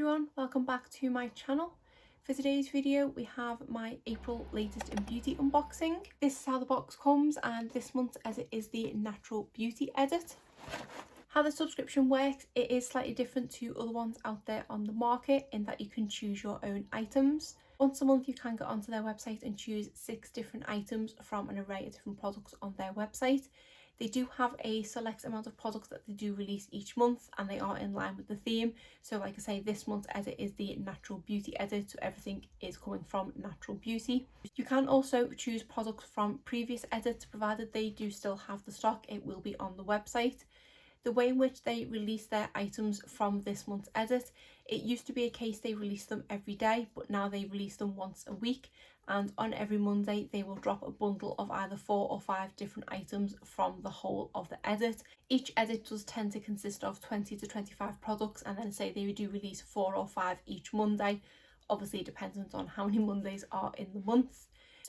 everyone, welcome back to my channel. For today's video we have my April latest in beauty unboxing. This is how the box comes, and this month as it is the Natural Beauty Edit. How the subscription works, it is slightly different to other ones out there on the market in that you can choose your own items. Once a month you can go onto their website and choose 6 different items from an array of different products on their website. They do have a select amount of products that they do release each month, and they are in line with the theme. So like I say, this month's edit is the Natural Beauty Edit, so everything is coming from natural beauty. You can also choose products from previous edits, provided they do still have the stock, it will be on the website. The way in which they release their items from this month's edit, it used to be a case they released them every day, but now they release them once a week, and on every Monday they will drop a bundle of either 4 or 5 different items from the whole of the edit. Each edit does tend to consist of 20 to 25 products, and then say they do release 4 or 5 each Monday, obviously dependent on how many Mondays are in the month.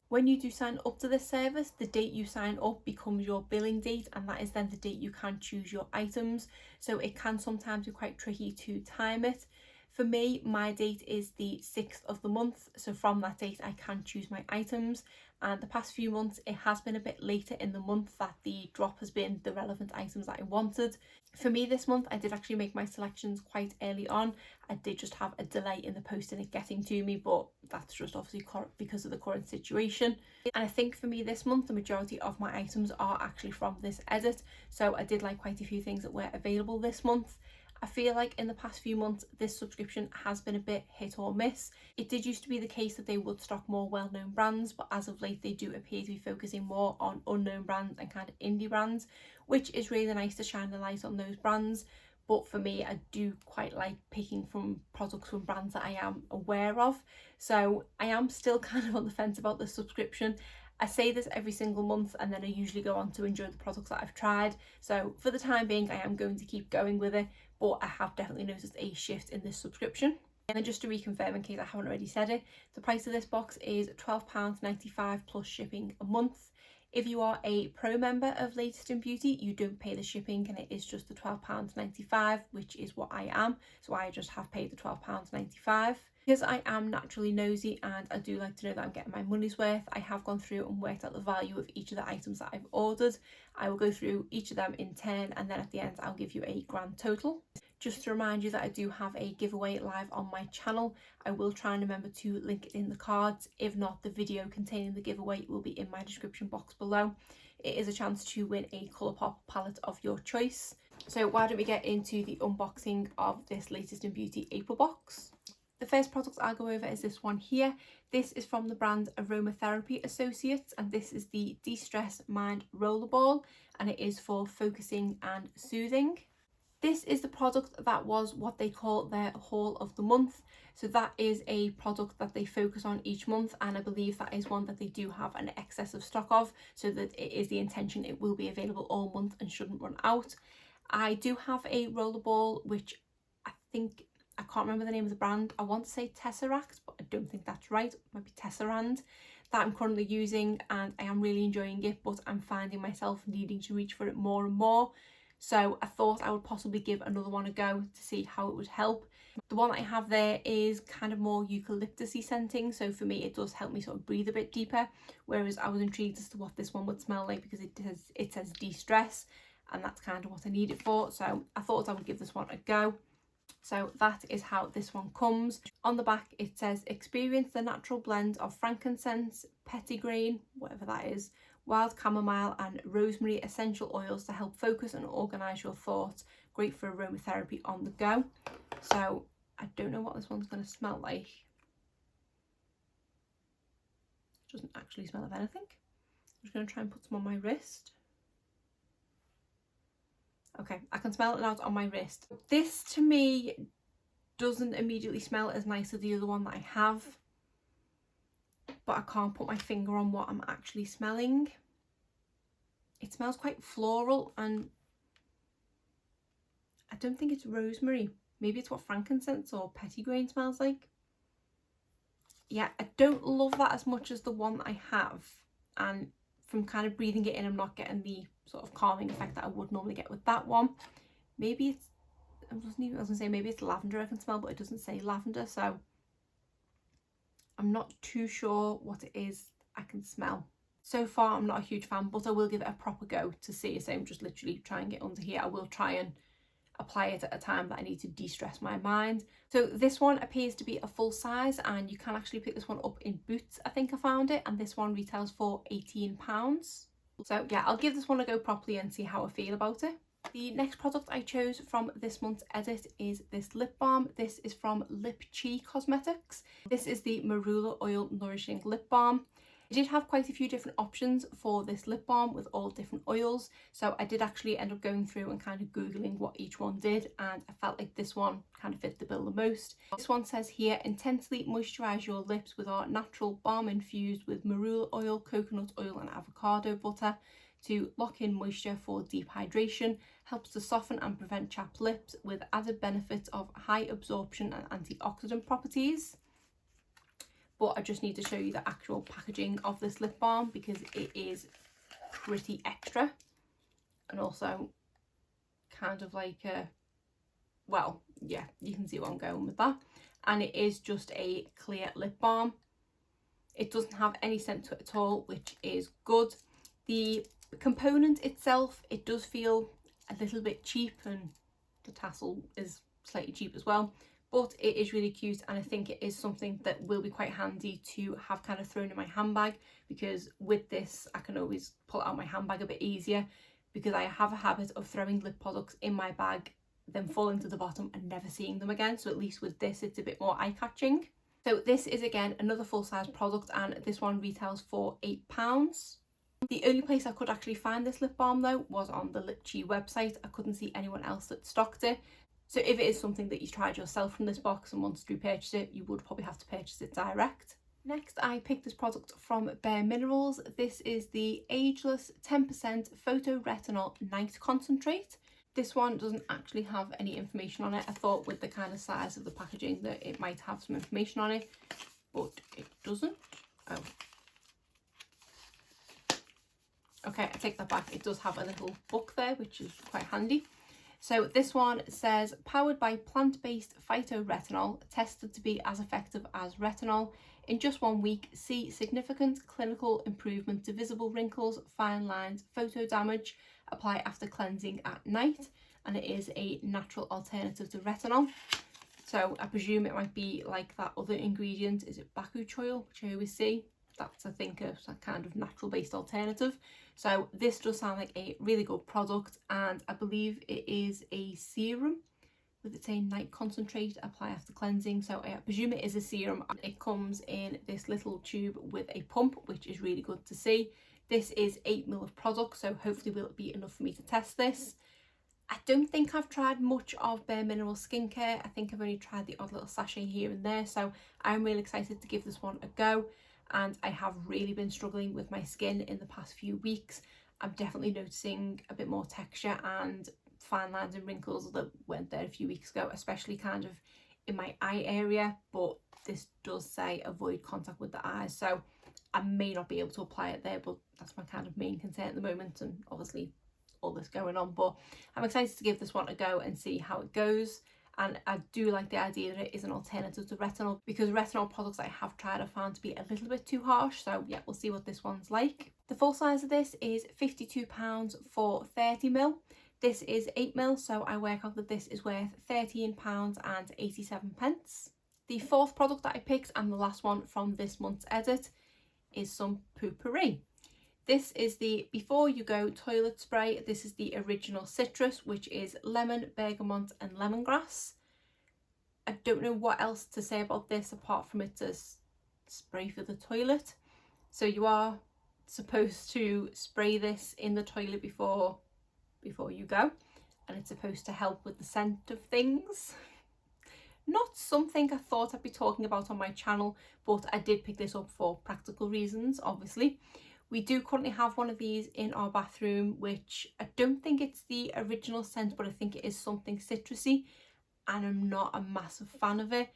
When you do sign up to this service, the date you sign up becomes your billing date, and that is then the date you can choose your items. So it can sometimes be quite tricky to time it. For me, my date is the 6th of the month, so from that date I can choose my items, and the past few months it has been a bit later in the month that the drop has been the relevant items that I wanted. For me this month I did actually make my selections quite early on. I did just have a delay in the post and it getting to me, but that's just obviously because of the current situation. And I think for me this month the majority of my items are actually from this edit, so I did like quite a few things that were available this month. I feel like in the past few months this subscription has been a bit hit or miss. It did used to be the case that they would stock more well-known brands, but as of late they do appear to be focusing more on unknown brands and kind of indie brands, which is really nice to shine the light on those brands. But for me, I do quite like picking from products from brands that I am aware of. So I am still kind of on the fence about the subscription. I say this every single month and then I usually go on to enjoy the products that I've tried. So for the time being, I am going to keep going with it, but I have definitely noticed a shift in this subscription. And then just to reconfirm, in case I haven't already said it, the price of this box is £12.95 plus shipping a month. If you are a pro member of Latest in Beauty, you don't pay the shipping and it is just the £12.95, which is what I am. So I just have paid the £12.95. Because I am naturally nosy and I do like to know that I'm getting my money's worth, I have gone through and worked out the value of each of the items that I've ordered. I will go through each of them in turn, and then at the end I'll give you a grand total. Just to remind you that I do have a giveaway live on my channel. I will try and remember to link it in the cards. If not, the video containing the giveaway will be in my description box below. It is a chance to win a Colourpop palette of your choice. So why don't we get into the unboxing of this Latest in Beauty April box. The first product I'll go over is this one here. This is from the brand Aromatherapy Associates, and this is the De-Stress Mind Rollerball, and it is for focusing and soothing. This is the product that was what they call their haul of the month. So that is a product that they focus on each month, and I believe that is one that they do have an excess of stock of, so that it is the intention it will be available all month and shouldn't run out. I do have a rollerball, which I can't remember the name of the brand. I want to say Tesseract, but I don't think that's right. It might be Tesserand, that I'm currently using, and I am really enjoying it, but I'm finding myself needing to reach for it more and more. So I thought I would possibly give another one a go to see how it would help. The one that I have there is kind of more eucalyptus-y scenting, so for me it does help me sort of breathe a bit deeper, whereas I was intrigued as to what this one would smell like because it says de-stress, and that's kind of what I need it for. So I thought I would give this one a go. So that is how this one comes. On the back it says, experience the natural blend of frankincense, petitgrain, whatever that is, wild chamomile and rosemary essential oils to help focus and organise your thoughts. Great for aromatherapy on the go. So I don't know what this one's going to smell like. It doesn't actually smell of anything. I'm just going to try and put some on my wrist. Okay, I can smell it now on my wrist. This to me doesn't immediately smell as nice as the other one that I have, but I can't put my finger on what I'm actually smelling. It smells quite floral, and I don't think it's rosemary. Maybe it's what frankincense or petitgrain smells like. Yeah, I don't love that as much as the one that I have, and from kind of breathing it in I'm not getting the sort of calming effect that I would normally get with that one. Maybe it's doesn't even, I was gonna say maybe it's lavender I can smell, but it doesn't say lavender, so I'm not too sure what it is I can smell. So far I'm not a huge fan, but I will give it a proper go to see. So I'm just literally trying it under here. I will try and apply it at a time that I need to de-stress my mind. So this one appears to be a full size, and you can actually pick this one up in Boots, I think I found it, and this one retails for £18. So yeah, I'll give this one a go properly and see how I feel about it. The next product I chose from this month's edit is this lip balm. This is from Litchi Cosmetics. This is the Marula Oil Nourishing Lip Balm. I did have quite a few different options for this lip balm with all different oils, so I did actually end up going through and kind of googling what each one did, and I felt like this one kind of fit the bill the most. This one says here, intensely moisturize your lips with our natural balm infused with marula oil, coconut oil and avocado butter to lock in moisture for deep hydration, helps to soften and prevent chapped lips with added benefits of high absorption and antioxidant properties. But I just need to show you the actual packaging of this lip balm because it is pretty extra, and also kind of like a, well, yeah, you can see where I'm going with that. And it is just a clear lip balm. It doesn't have any scent to it at all, which is good. The component itself, it does feel a little bit cheap, and the tassel is slightly cheap as well. But it is really cute, and I think it is something that will be quite handy to have kind of thrown in my handbag, because with this I can always pull out my handbag a bit easier, because I have a habit of throwing lip products in my bag, then falling to the bottom and never seeing them again. So at least with this it's a bit more eye-catching. So this is again another full-size product, and this one retails for £8. The only place I could actually find this lip balm though was on the Litchi website. I couldn't see anyone else that stocked it. So if it is something that you tried yourself from this box and wanted to repurchase it, you would probably have to purchase it direct. Next, I picked this product from Bare Minerals. This is the Ageless 10% Photoretinol Night Concentrate. This one doesn't actually have any information on it. I thought with the kind of size of the packaging that it might have some information on it, but it doesn't. Oh. Okay, I take that back. It does have a little book there, which is quite handy. So this one says, powered by plant-based phytoretinol, tested to be as effective as retinol. In just 1 week, see significant clinical improvement to visible wrinkles, fine lines, photo damage. Apply after cleansing at night. And it is a natural alternative to retinol. So I presume it might be like that other ingredient. Is it bakuch oil, which I always see? That's, I think, a kind of natural based alternative. So this does sound like a really good product, and I believe it is a serum with its a night concentrate, apply after cleansing. So I presume it is a serum, and it comes in this little tube with a pump, which is really good to see. This is 8 ml of product, so hopefully will it be enough for me to test this. I don't think I've tried much of Bare Minerals skincare. I think I've only tried the odd little sachet here and there, so I'm really excited to give this one a go. And I have really been struggling with my skin in the past few weeks. I'm definitely noticing a bit more texture and fine lines and wrinkles that weren't there a few weeks ago, especially kind of in my eye area. But this does say avoid contact with the eyes, so I may not be able to apply it there, but that's my kind of main concern at the moment, and obviously all this going on. But I'm excited to give this one a go and see how it goes. And I do like the idea that it is an alternative to retinol, because retinol products I have tried I found to be a little bit too harsh. So yeah, we'll see what this one's like. The full size of this is £52 for 30 ml. This is 8 ml, so I work out that this is worth £13.87. The fourth product that I picked, and the last one from this month's edit, is some PooPourri. This is the Before You Go toilet spray. This is the original citrus, which is lemon, bergamot and lemongrass. I don't know what else to say about this apart from it's a spray for the toilet. So you are supposed to spray this in the toilet before you go, and it's supposed to help with the scent of things. Not something I thought I'd be talking about on my channel, but I did pick this up for practical reasons, obviously. We do currently have one of these in our bathroom, which I don't think it's the original scent, but I think it is something citrusy, and I'm not a massive fan of it.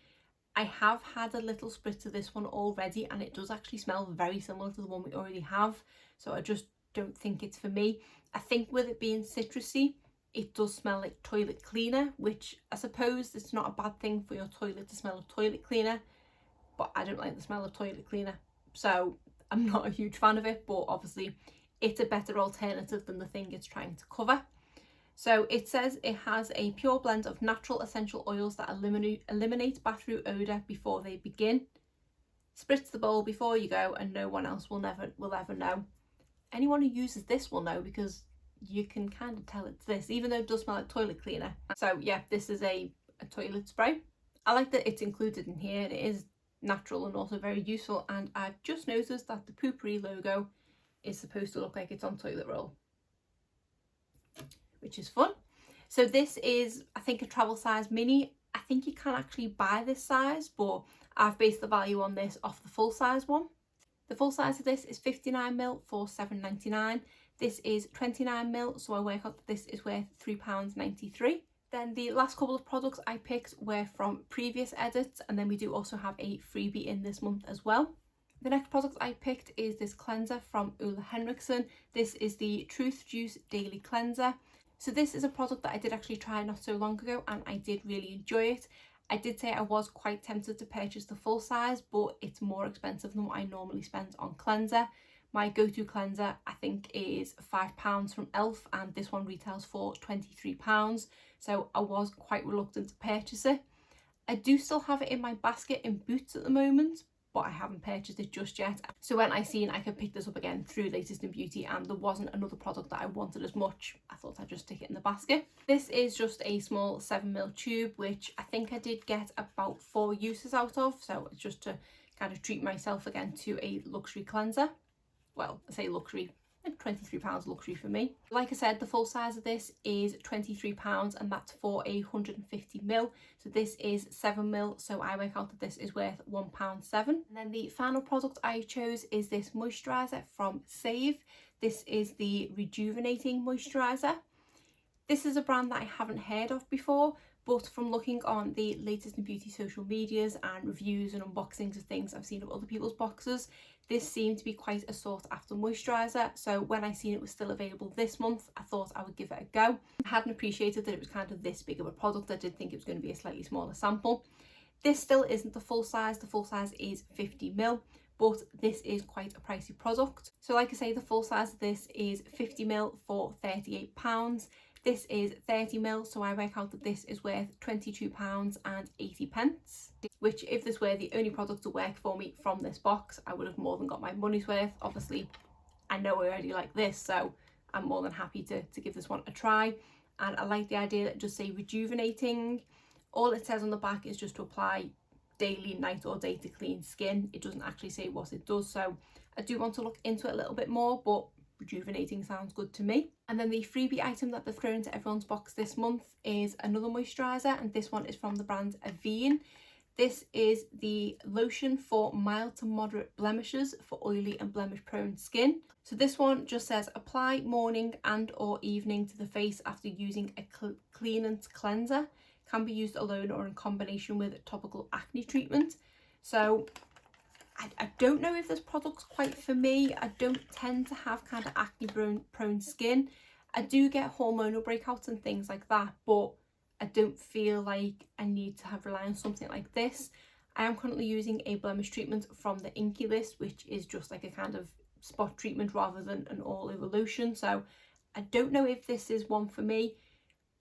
I have had a little spritz of this one already, and it does actually smell very similar to the one we already have, so I just don't think it's for me. I think with it being citrusy, it does smell like toilet cleaner, which I suppose it's not a bad thing for your toilet to smell of toilet cleaner, but I don't like the smell of toilet cleaner, so I'm not a huge fan of it. But obviously it's a better alternative than the thing it's trying to cover. So it says it has a pure blend of natural essential oils that eliminate bathroom odour before they begin. Spritz the bowl before you go and no one else will ever know. Anyone who uses this will know, because you can kind of tell it's this, even though it does smell like toilet cleaner. So yeah, this is a toilet spray. I like that it's included in here, and it is natural and also very useful. And I've just noticed that the PooPourri logo is supposed to look like it's on toilet roll, which is fun. So this is, I think, a travel size mini. I think you can actually buy this size, but I've based the value on this off the full size one. The full size of this is 59ml for £7.99. This is 29ml, so I work out that this is worth £3.93. Then the last couple of products I picked were from previous edits, and then we do also have a freebie in this month as well. The next product I picked is this cleanser from Ole Henriksen. This is the Truth Juice Daily Cleanser. So this is a product that I did actually try not so long ago, and I did really enjoy it. I did say I was quite tempted to purchase the full size, but it's more expensive than what I normally spend on cleanser. My go-to cleanser, I think, is £5 from Elf, and this one retails for £23. So I was quite reluctant to purchase it. I do still have it in my basket in Boots at the moment, but I haven't purchased it just yet. So when I seen I could pick this up again through Latest in Beauty and there wasn't another product that I wanted as much, I thought I'd just stick it in the basket. This is just a small 7ml tube, which I think I did get about 4 uses out of. So it's just to kind of treat myself again to a luxury cleanser. Well, I say luxury, £23 luxury for me. Like I said, the full size of this is £23, and that's for 150ml. So this is 7ml, so I work out that this is worth £1.07. And then the final product I chose is this moisturiser from Save. This is the Rejuvenating Moisturiser. This is a brand that I haven't heard of before, but from looking on the Latest in Beauty social medias and reviews and unboxings of things I've seen of other people's boxes, this seemed to be quite a sought after moisturiser. So when I seen it was still available this month, I thought I would give it a go. I hadn't appreciated that it was kind of this big of a product. I did think it was going to be a slightly smaller sample. This still isn't the full size. The full size is 50ml, but this is quite a pricey product. So like I say, the full size of this is 50ml for £38. This is 30ml, so I work out that this is worth £22.80, which if this were the only product to work for me from this box, I would have more than got my money's worth. Obviously, I know I already like this, so I'm more than happy to give this one a try. And I like the idea that it just say rejuvenating. All it says on the back is just to apply daily, night or day to clean skin. It doesn't actually say what it does, so I do want to look into it a little bit more, but rejuvenating sounds good to me. And then the freebie item that they've thrown into everyone's box this month is another moisturiser, and this one is from the brand Avene. This is the lotion for mild to moderate blemishes for oily and blemish prone skin. So this one just says apply morning and or evening to the face after using a cleanant cleanser. Can be used alone or in combination with topical acne treatment. So I don't know if this product's quite for me. I don't tend to have kind of acne prone skin. I do get hormonal breakouts and things like that, but I don't feel like I need to rely on something like this. I am currently using a blemish treatment from the Inky List, which is just like a kind of spot treatment rather than an all over lotion. So I don't know if this is one for me,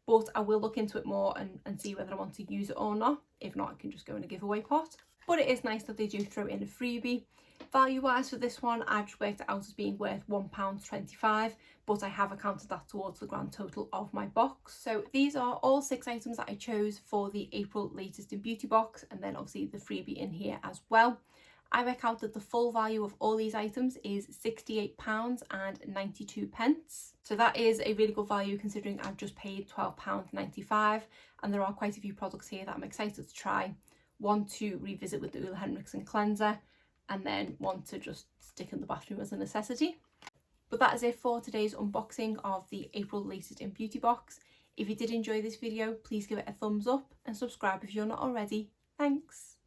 but I will look into it more and see whether I want to use it or not. If not, I can just go in a giveaway pot. But it is nice that they do throw in a freebie. Value wise for this one, I've just worked it out as being worth £1.25, but I have accounted that towards the grand total of my box. So these are all 6 items that I chose for the April Latest in Beauty box, and then obviously the freebie in here as well. I work out that the full value of all these items is £68.92. So that is a really good value considering I've just paid £12.95, and there are quite a few products here that I'm excited to try. One to revisit with the Ole Henriksen cleanser, and then one to just stick in the bathroom as a necessity. But that is it for today's unboxing of the April Latest in Beauty box. If you did enjoy this video, please give it a thumbs up and subscribe if you're not already. Thanks!